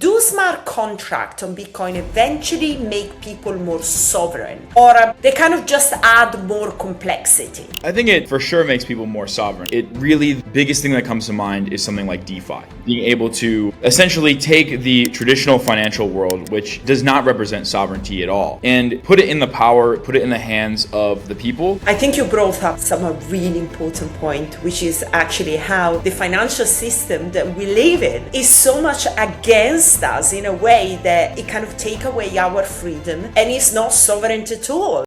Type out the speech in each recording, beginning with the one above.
Do smart contracts on Bitcoin eventually make people more sovereign, or they kind of just add more complexity? I think it for sure makes people more sovereign. The biggest thing that comes to mind is something like DeFi. Being able to essentially take the traditional financial world, which does not represent sovereignty at all, and put it in the hands of the people. I think you brought up some really important point, which is actually how the financial system that we live in is so much against us in a way that it kind of take away our freedom and is not sovereign at all.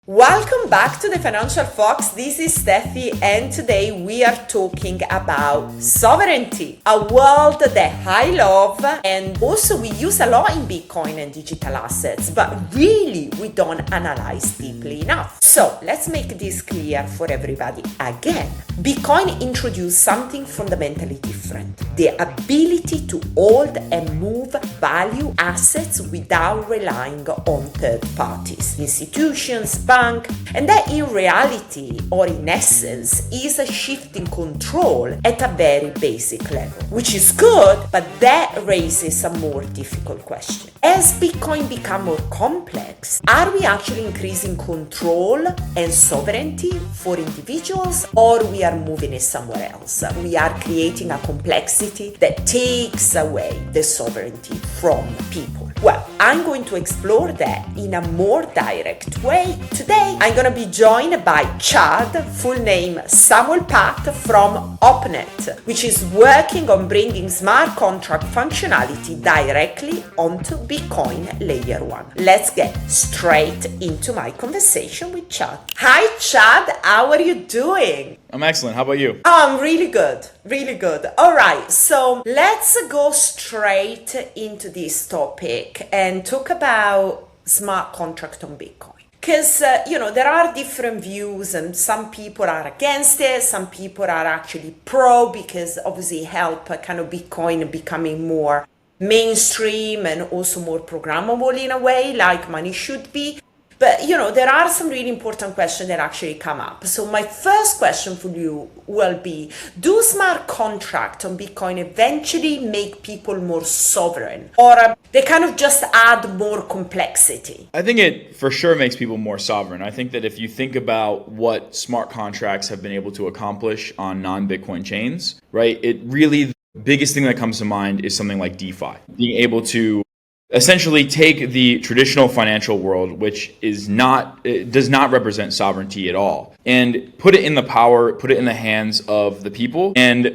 Welcome back to the Financial Fox. This is Steffi, and today we are talking about sovereignty, a world that I love, and also we use a lot in Bitcoin and digital assets, but really we don't analyze deeply enough. So let's make this clear for everybody again. Bitcoin introduced something fundamentally different: the ability to hold and move value assets without relying on third parties, institutions, banks, and that in reality, or in essence, is a shift in control at a very basic level, which is good, but that raises a more difficult question. As Bitcoin becomes more complex, are we actually increasing control and sovereignty for individuals, or we are moving it somewhere else? We are creating a complexity that takes away the sovereignty from people. Well, I'm going to explore that in a more direct way. Today, I'm going to be joined by Chad, full name Samuel Patt, from OpNet, which is working on bringing smart contract functionality directly onto Bitcoin Layer 1. Let's get straight into my conversation with Chad. Hi, Chad. How are you doing? I'm excellent. How about you? I'm really good. Really good. All right. So let's go straight into this topic and talk about smart contract on Bitcoin. Because, there are different views, and some people are against it. Some people are actually pro, because obviously help kind of Bitcoin becoming more mainstream and also more programmable in a way, like money should be. But, there are some really important questions that actually come up. So my first question for you will be, do smart contracts on Bitcoin eventually make people more sovereign, or they kind of just add more complexity? I think it for sure makes people more sovereign. I think that if you think about what smart contracts have been able to accomplish on non-Bitcoin chains, right, the biggest thing that comes to mind is something like DeFi. Being able to essentially take the traditional financial world, which does not represent sovereignty at all, and put it in the hands of the people. And,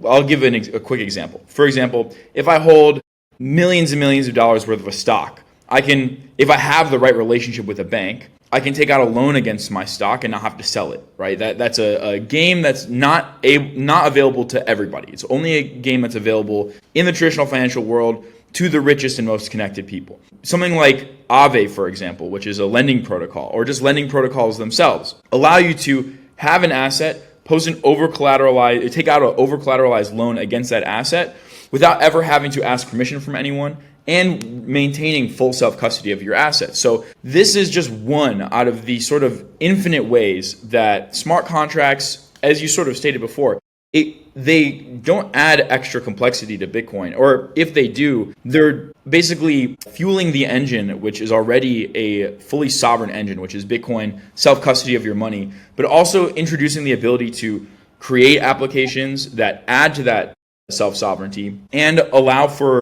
I'll give a quick example. For example, if I hold millions and millions of dollars worth of a stock, if I have the right relationship with a bank, I can take out a loan against my stock and not have to sell it, right? That's a game that's not available to everybody. It's only a game that's available in the traditional financial world to the richest and most connected people. Something like Aave, for example, which is a lending protocol, or just lending protocols themselves, allow you to have an asset, take out an over-collateralized loan against that asset without ever having to ask permission from anyone, and maintaining full self-custody of your assets. So this is just one out of the sort of infinite ways that smart contracts, as you sort of stated before, they don't add extra complexity to Bitcoin, or if they do, they're basically fueling the engine, which is already a fully sovereign engine, which is Bitcoin, self-custody of your money, but also introducing the ability to create applications that add to that self-sovereignty and allow for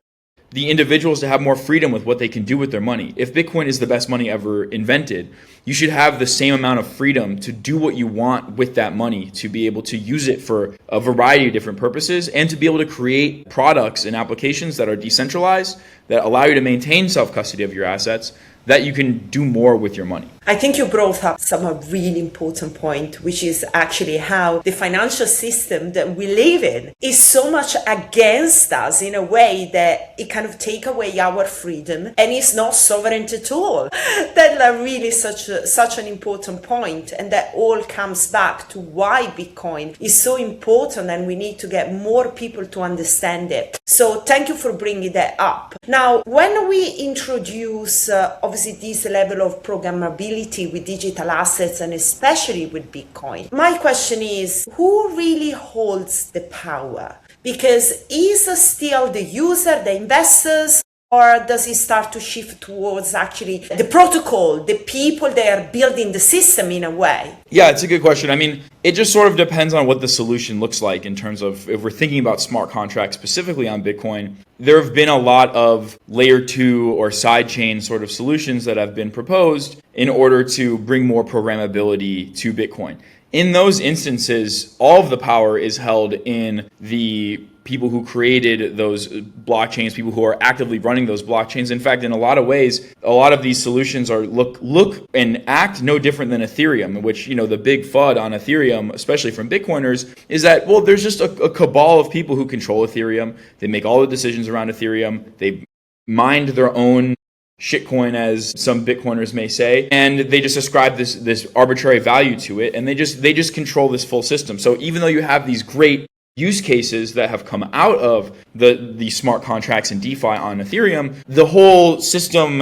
the individuals to have more freedom with what they can do with their money. If Bitcoin is the best money ever invented, you should have the same amount of freedom to do what you want with that money, to be able to use it for a variety of different purposes, and to be able to create products and applications that are decentralized, that allow you to maintain self-custody of your assets, that you can do more with your money. I think you brought up some really important point, which is actually how the financial system that we live in is so much against us in a way that it kind of take away our freedom and it's not sovereign at all. That's really such an important point, and that all comes back to why Bitcoin is so important, and we need to get more people to understand it. So thank you for bringing that up. Now, when we introduce obviously this level of programmability with digital assets and especially with Bitcoin, my question is, who really holds the power? Because is still the user, the investors, or does it start to shift towards actually the protocol, the people that are building the system in a way? Yeah, it's a good question. I mean, it just sort of depends on what the solution looks like in terms of if we're thinking about smart contracts specifically on Bitcoin. There have been a lot of layer 2 or sidechain sort of solutions that have been proposed in order to bring more programmability to Bitcoin. In those instances, all of the power is held in the people who created those blockchains, people who are actively running those blockchains. In fact, in a lot of ways, a lot of these solutions are look and act no different than Ethereum, in which, the big FUD on Ethereum, especially from Bitcoiners, is that, well, there's just a cabal of people who control Ethereum. They make all the decisions around Ethereum. They mind their own shitcoin, as some Bitcoiners may say, and they just ascribe this arbitrary value to it, and they just control this full system. So even though you have these great use cases that have come out of the smart contracts and DeFi on Ethereum, the whole system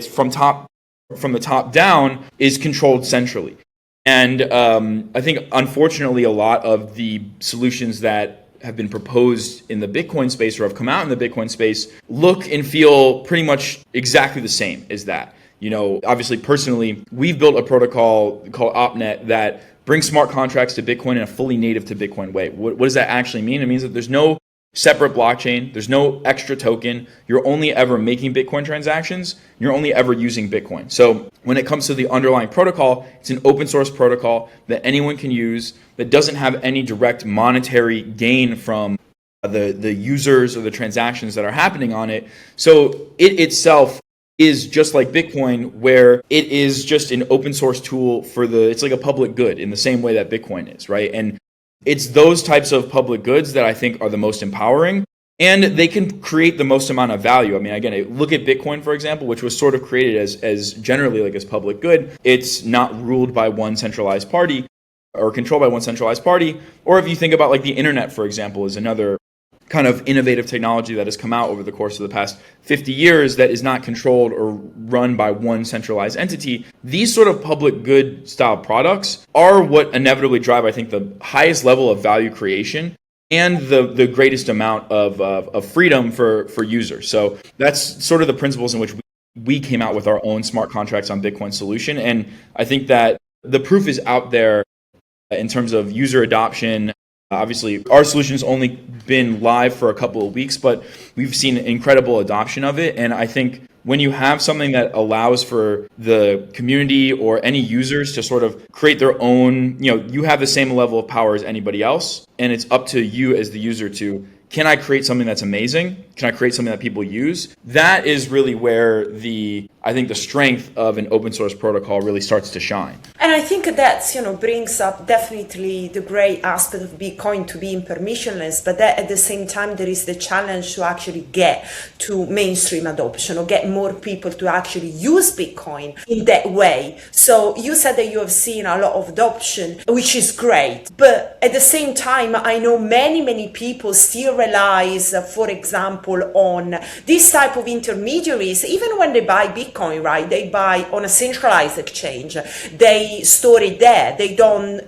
from the top down is controlled centrally. And I think, unfortunately, a lot of the solutions that have been proposed in the Bitcoin space or have come out in the Bitcoin space look and feel pretty much exactly the same as that. Obviously, personally, we've built a protocol called OpNet that brings smart contracts to Bitcoin in a fully native to Bitcoin way. What does that actually mean? It means that there's no separate blockchain, there's no extra token. You're only ever making Bitcoin transactions. You're only ever using Bitcoin. So when it comes to the underlying protocol, it's an open source protocol that anyone can use that doesn't have any direct monetary gain from the users or the transactions that are happening on it. So it itself is just like Bitcoin, where it is just an open source tool it's like a public good in the same way that Bitcoin is, right? And it's those types of public goods that I think are the most empowering, and they can create the most amount of value. I mean, again, look at Bitcoin, for example, which was sort of created as generally like as public good. It's not ruled by one centralized party or controlled by one centralized party. Or if you think about like the internet, for example, is another kind of innovative technology that has come out over the course of the past 50 years that is not controlled or run by one centralized entity. These sort of public good style products are what inevitably drive, I think, the highest level of value creation and the greatest amount of freedom for users. So that's sort of the principles in which we came out with our own smart contracts on Bitcoin solution. And I think that the proof is out there in terms of user adoption. Obviously, our solution's only been live for a couple of weeks, but we've seen incredible adoption of it. And I think when you have something that allows for the community or any users to sort of create their own, you have the same level of power as anybody else. And it's up to you as the user to, can I create something that's amazing? Can I create something that people use? That is really where I think the strength of an open source protocol really starts to shine. And I think that, brings up definitely the great aspect of Bitcoin to being permissionless, but that at the same time, there is the challenge to actually get to mainstream adoption or get more people to actually use Bitcoin in that way. So you said that you have seen a lot of adoption, which is great. But at the same time, I know many people still relies, for example, on this type of intermediaries. Even when they buy Bitcoin, right, they buy on a centralized exchange. They store it there. They don't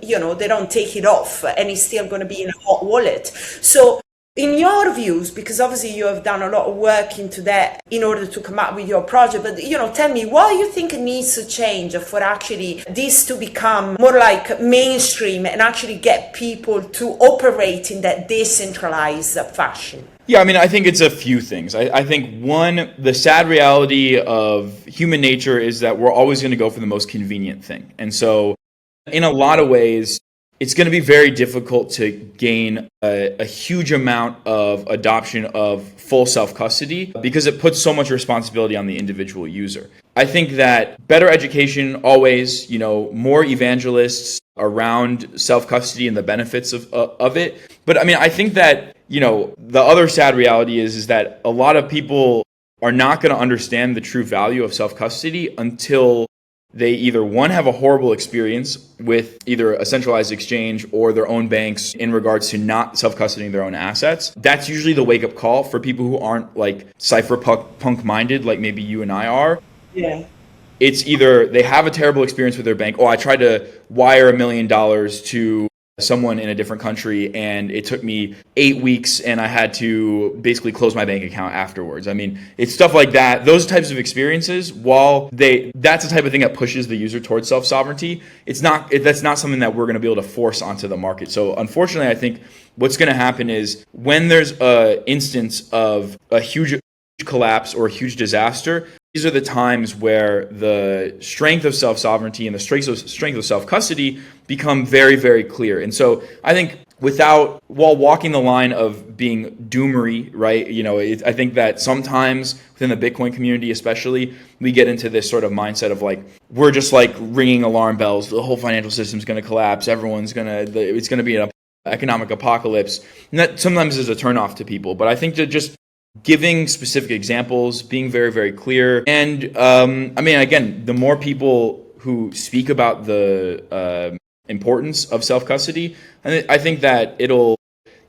take it off, and it's still going to be in a hot wallet. So in your views, because obviously you have done a lot of work into that in order to come up with your project, but tell me, what do you think needs to change for actually this to become more like mainstream and actually get people to operate in that decentralized fashion? Yeah, I mean, I think it's a few things. I think one, the sad reality of human nature is that we're always going to go for the most convenient thing. And so in a lot of ways, it's going to be very difficult to gain a huge amount of adoption of full self-custody because it puts so much responsibility on the individual user. I think that better education always, more evangelists around self-custody and the benefits of it. But I mean, I think that, the other sad reality is that a lot of people are not going to understand the true value of self-custody until they either, one, have a horrible experience with either a centralized exchange or their own banks in regards to not self-custodying their own assets. That's usually the wake-up call for people who aren't like cypherpunk minded like maybe you and I are. Yeah. It's either they have a terrible experience with their bank. Oh, I tried to wire $1 million to someone in a different country and it took me 8 weeks and I had to basically close my bank account afterwards. I mean, it's stuff like that. Those types of experiences, that's the type of thing that pushes the user towards self-sovereignty. That's not something that we're going to be able to force onto the market. So unfortunately, I think what's going to happen is when there's an instance of a huge collapse or a huge disaster, these are the times where the strength of self-sovereignty and the strength of self-custody become very, very clear. And so I think while walking the line of being doomery, right? I think that sometimes within the Bitcoin community, especially, we get into this sort of mindset of like, we're just like ringing alarm bells. The whole financial system's going to collapse. It's going to be an economic apocalypse. And that sometimes is a turnoff to people. But I think that just giving specific examples, being very, very clear. And again, the more people who speak about the importance of self-custody, I think that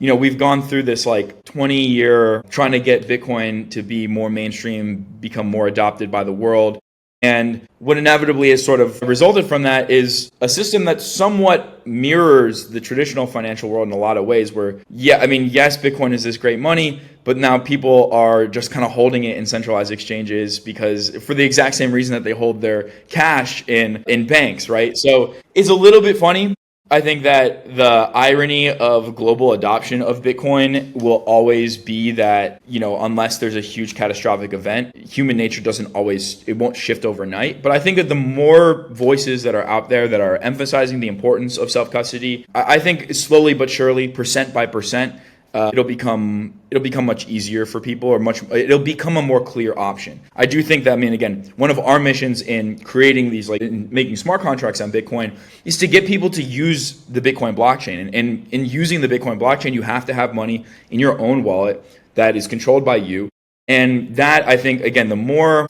we've gone through this like 20-year trying to get Bitcoin to be more mainstream, become more adopted by the world. And what inevitably has sort of resulted from that is a system that somewhat mirrors the traditional financial world in a lot of ways where, yes, Bitcoin is this great money, but now people are just kind of holding it in centralized exchanges because for the exact same reason that they hold their cash in banks, right? So it's a little bit funny. I think that the irony of global adoption of Bitcoin will always be that, unless there's a huge catastrophic event, human nature it won't shift overnight. But I think that the more voices that are out there that are emphasizing the importance of self-custody, I think slowly but surely, percent by percent, it'll become much easier for people, or it'll become a more clear option. I do think that, again, one of our missions in creating these, in making smart contracts on Bitcoin, is to get people to use the Bitcoin blockchain. And in using the Bitcoin blockchain, you have to have money in your own wallet that is controlled by you. And that, I think, again, the more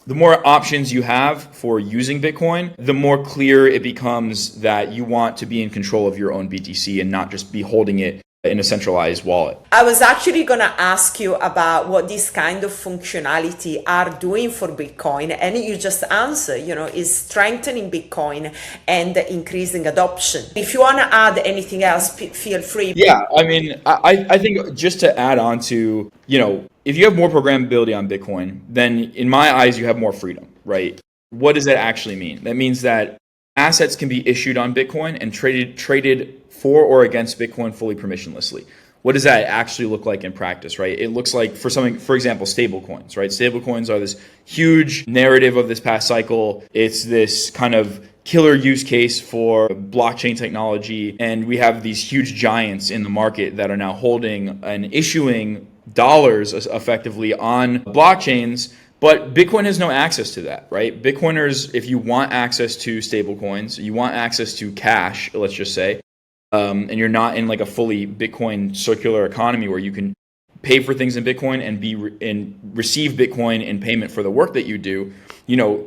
options you have for using Bitcoin, the more clear it becomes that you want to be in control of your own BTC and not just be holding it in a centralized wallet. I was actually going to ask you about what this kind of functionality are doing for Bitcoin, and you just answer, is strengthening Bitcoin and increasing adoption. If you want to add anything else, feel free. Yeah, I think just to add on to, if you have more programmability on Bitcoin, then in my eyes, you have more freedom, right? What does that actually mean? That means that assets can be issued on Bitcoin and traded for or against Bitcoin fully permissionlessly. What does that actually look like in practice, right? It looks like for example, stablecoins, right? Stablecoins are this huge narrative of this past cycle. It's this kind of killer use case for blockchain technology. And we have these huge giants in the market that are now holding and issuing dollars effectively on blockchains. But Bitcoin has no access to that, right? Bitcoiners, if you want access to stablecoins, you want access to cash, let's just say, and you're not in like a fully Bitcoin circular economy where you can pay for things in Bitcoin and receive Bitcoin in payment for the work that you do,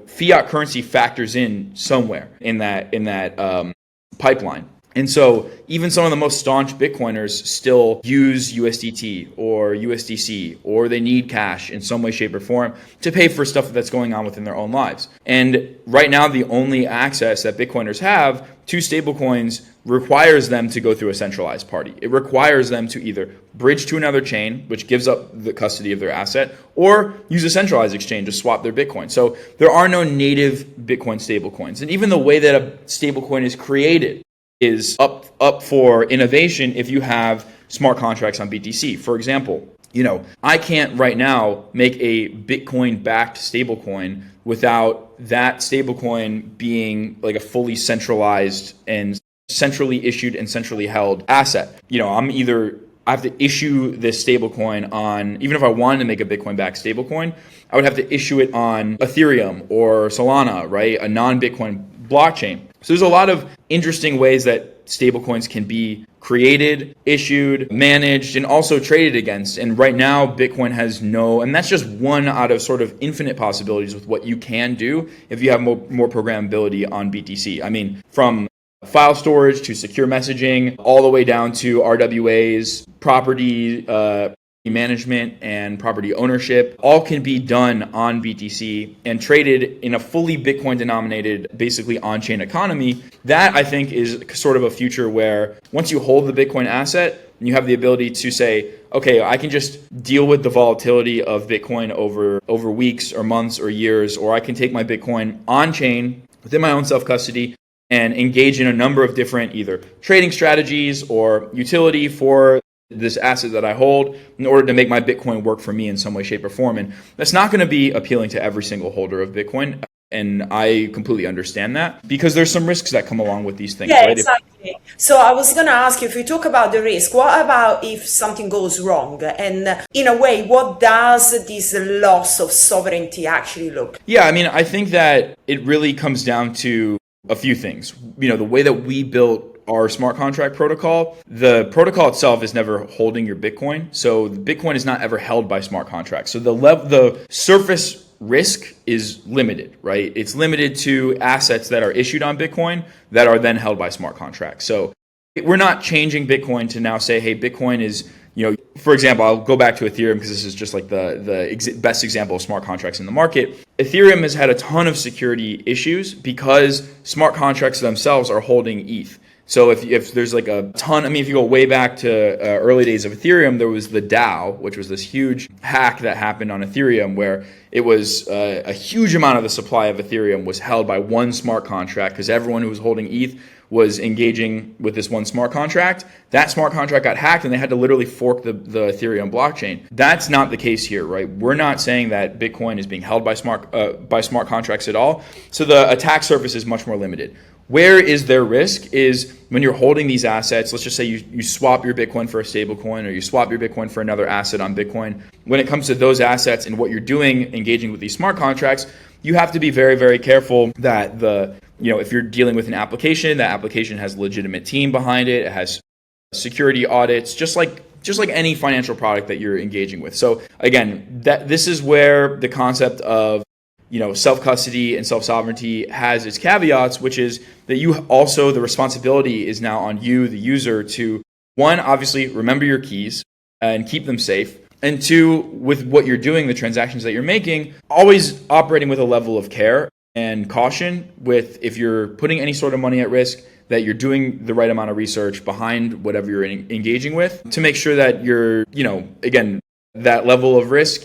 fiat currency factors in somewhere in that pipeline. And so even some of the most staunch Bitcoiners still use USDT or USDC, or they need cash in some way, shape, or form to pay for stuff that's going on within their own lives. And right now, the only access that Bitcoiners have to stablecoins requires them to go through a centralized party. It requires them to either bridge to another chain, which gives up the custody of their asset, or use a centralized exchange to swap their Bitcoin. So there are no native Bitcoin stablecoins. And even the way that a stablecoin is created is up for innovation if you have smart contracts on BTC. For example, I can't right now make a Bitcoin-backed stablecoin without that stablecoin being like a fully centralized and centrally issued and centrally held asset. I have to issue this stablecoin on, even if I wanted to make a Bitcoin backed stablecoin, I would have to issue it on Ethereum or Solana, right? A non-Bitcoin blockchain. So there's a lot of interesting ways that stablecoins can be created, issued, managed, and also traded against. And right now, Bitcoin has and that's just one out of sort of infinite possibilities with what you can do if you have more programmability on BTC. I mean, from file storage to secure messaging, all the way down to RWAs, property management and property ownership, all can be done on BTC and traded in a fully Bitcoin denominated, basically on-chain economy. That, I think, is sort of a future where once you hold the Bitcoin asset, you have the ability to say, okay, I can just deal with the volatility of Bitcoin over weeks or months or years, or I can take my Bitcoin on-chain within my own self-custody and engage in a number of different either trading strategies or utility for this asset that I hold in order to make my Bitcoin work for me in some way, shape, or form. And that's not going to be appealing to every single holder of Bitcoin. And I completely understand that because there's some risks that come along with these things. Yeah, right? exactly. So I was going to ask you, if we talk about the risk, what about if something goes wrong? And in a way, what does this loss of sovereignty actually look? Yeah, I mean, I think that it really comes down to a few things. The way that we built our smart contract protocol, the protocol itself is never holding your Bitcoin. So the Bitcoin is not ever held by smart contracts. So the surface risk is limited, right? It's limited to assets that are issued on Bitcoin that are then held by smart contracts. So we're not changing Bitcoin to now say, hey, Bitcoin is, for example, I'll go back to Ethereum because this is just like the best example of smart contracts in the market. Ethereum has had a ton of security issues because smart contracts themselves are holding ETH. So if there's like a ton, if you go way back to early days of Ethereum, there was the DAO, which was this huge hack that happened on Ethereum where it was a huge amount of the supply of Ethereum was held by one smart contract because everyone who was holding ETH was engaging with this one smart contract. That smart contract got hacked and they had to literally fork the Ethereum blockchain. That's not the case here, right? We're not saying that Bitcoin is being held by smart contracts at all. So the attack surface is much more limited. Where is their risk is when you're holding these assets. Let's just say you swap your Bitcoin for a stablecoin or you swap your Bitcoin for another asset on Bitcoin. When it comes to those assets and what you're doing, engaging with these smart contracts, you have to be very, very careful that if you're dealing with an application, that application has a legitimate team behind it. It has security audits, just like any financial product that you're engaging with. So again, this is where the concept of self-custody and self-sovereignty has its caveats, which is that the responsibility is now on you, the user, to, one, obviously remember your keys and keep them safe. And two, with what you're doing, the transactions that you're making, always operating with a level of care and caution if you're putting any sort of money at risk, that you're doing the right amount of research behind whatever you're engaging with to make sure that you're, again, that level of risk,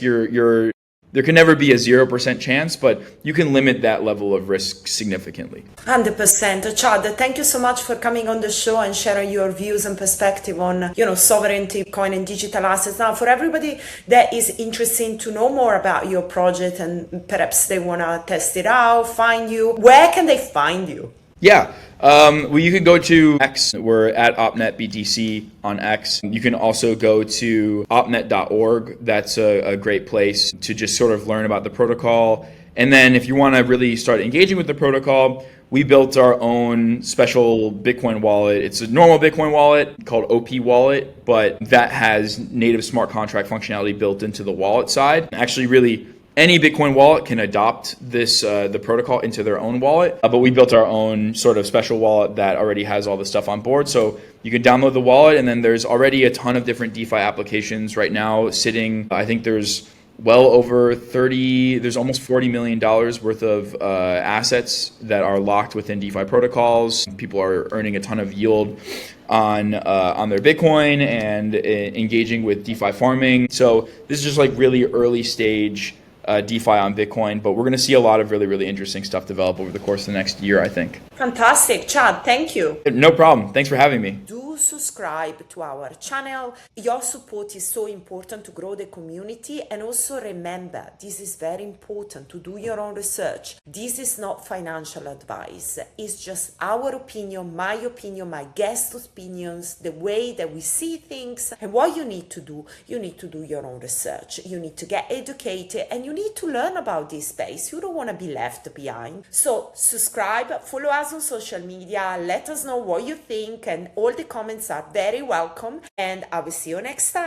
there can never be a 0% chance, but you can limit that level of risk significantly. 100%. Chad, thank you so much for coming on the show and sharing your views and perspective on, sovereignty, coin and digital assets. Now, for everybody that is interested to know more about your project and perhaps they want to test it out, find you, where can they find you? Yeah. Well, you can go to X. We're at OpNetBTC on X. You can also go to opnet.org. That's a great place to just sort of learn about the protocol. And then if you want to really start engaging with the protocol, we built our own special Bitcoin wallet. It's a normal Bitcoin wallet called OP Wallet, but that has native smart contract functionality built into the wallet side. Actually, really, any Bitcoin wallet can adopt the protocol into their own wallet, but we built our own sort of special wallet that already has all the stuff on board. So you can download the wallet, and then there's already a ton of different DeFi applications right now sitting. I think there's there's almost $40 million worth of assets that are locked within DeFi protocols. People are earning a ton of yield on their Bitcoin and engaging with DeFi farming. So this is just like really early stage DeFi on Bitcoin, but we're going to see a lot of really, really interesting stuff develop over the course of the next year, I think. Fantastic. Chad, thank you. No problem. Thanks for having me. subscribe to our channel. Your support is so important to grow the community. And also remember, this is very important to do your own research. This is not financial advice. It's just our opinion, my guest opinions, the way that we see things. And what you need to do your own research. You need to get educated and you need to learn about this space. You don't want to be left behind. So subscribe, follow us on social media, let us know what you think, and all the comments are very welcome. And I will see you next time.